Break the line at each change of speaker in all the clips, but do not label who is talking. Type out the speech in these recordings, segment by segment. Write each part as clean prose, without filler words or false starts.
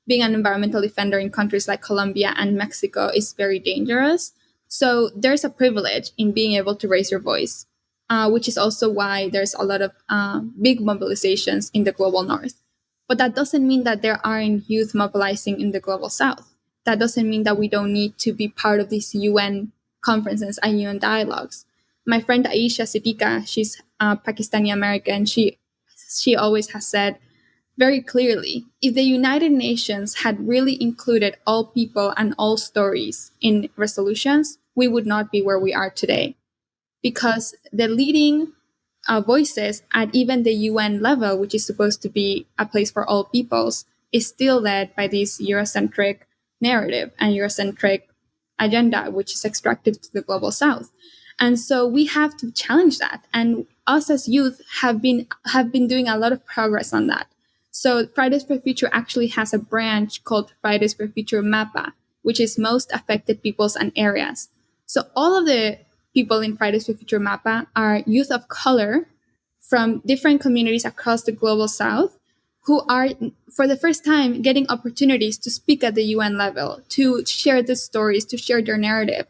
being an environmental defender in countries like Colombia and Mexico is very dangerous. So there's a privilege in being able to raise your voice, which is also why there's a lot of big mobilizations in the global north. But that doesn't mean that there aren't youth mobilizing in the global south. That doesn't mean that we don't need to be part of these UN conferences and UN dialogues. My friend Aisha Siddiqa, she's Pakistani American. She always has said very clearly, if the United Nations had really included all people and all stories in resolutions, we would not be where we are today. Because the leading voices at even the UN level, which is supposed to be a place for all peoples, is still led by this Eurocentric narrative and Eurocentric agenda, which is extracted to the global south. And so we have to challenge that. And us as youth have been doing a lot of progress on that. So Fridays for Future actually has a branch called Fridays for Future MAPA, which is most affected peoples and areas. So all of the people in Fridays for Future MAPA are youth of color from different communities across the global south who are, for the first time, getting opportunities to speak at the UN level, to share the stories, to share their narrative.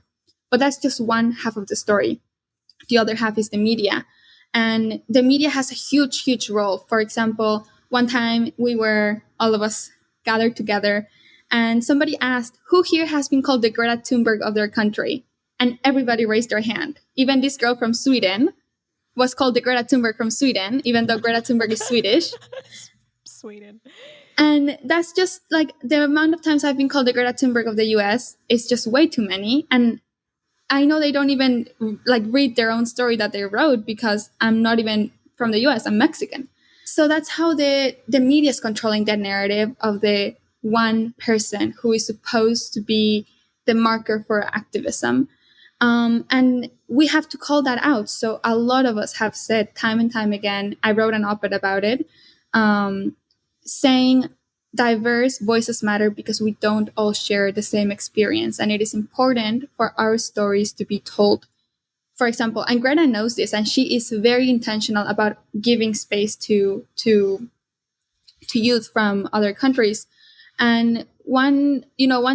But that's just one half of the story. The other half is the media. And the media has a huge, huge role. For example, one time we were, all of us gathered together, and somebody asked, who here has been called the Greta Thunberg of their country? And everybody raised their hand. Even this girl from Sweden was called the Greta Thunberg from Sweden, even though Greta Thunberg is Swedish.
Sweden.
And that's just like the amount of times I've been called the Greta Thunberg of the US is just way too many. And I know they don't even like read their own story that they wrote because I'm not even from the US, I'm Mexican. So that's how the media is controlling that narrative of the one person who is supposed to be the marker for activism. And we have to call that out. So a lot of us have said time and time again, I wrote an op-ed about it, saying diverse voices matter because we don't all share the same experience. And it is important for our stories to be told. For example, and Greta knows this, and she is very intentional about giving space to youth from other countries. And one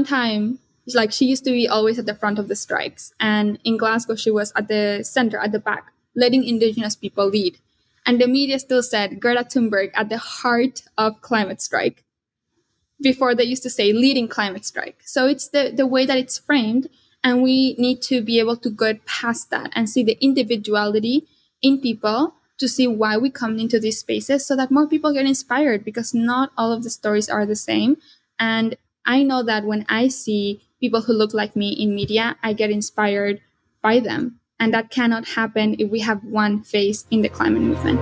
time, like, she used to be always at the front of the strikes. And in Glasgow, she was at the center, at the back, letting Indigenous people lead. And the media still said Greta Thunberg at the heart of climate strike. Before they used to say leading climate strike. So it's the way that it's framed. And we need to be able to go past that and see the individuality in people to see why we come into these spaces so that more people get inspired, because not all of the stories are the same. And I know that when I see people who look like me in media, I get inspired by them. And that cannot happen if we have one face in the climate movement.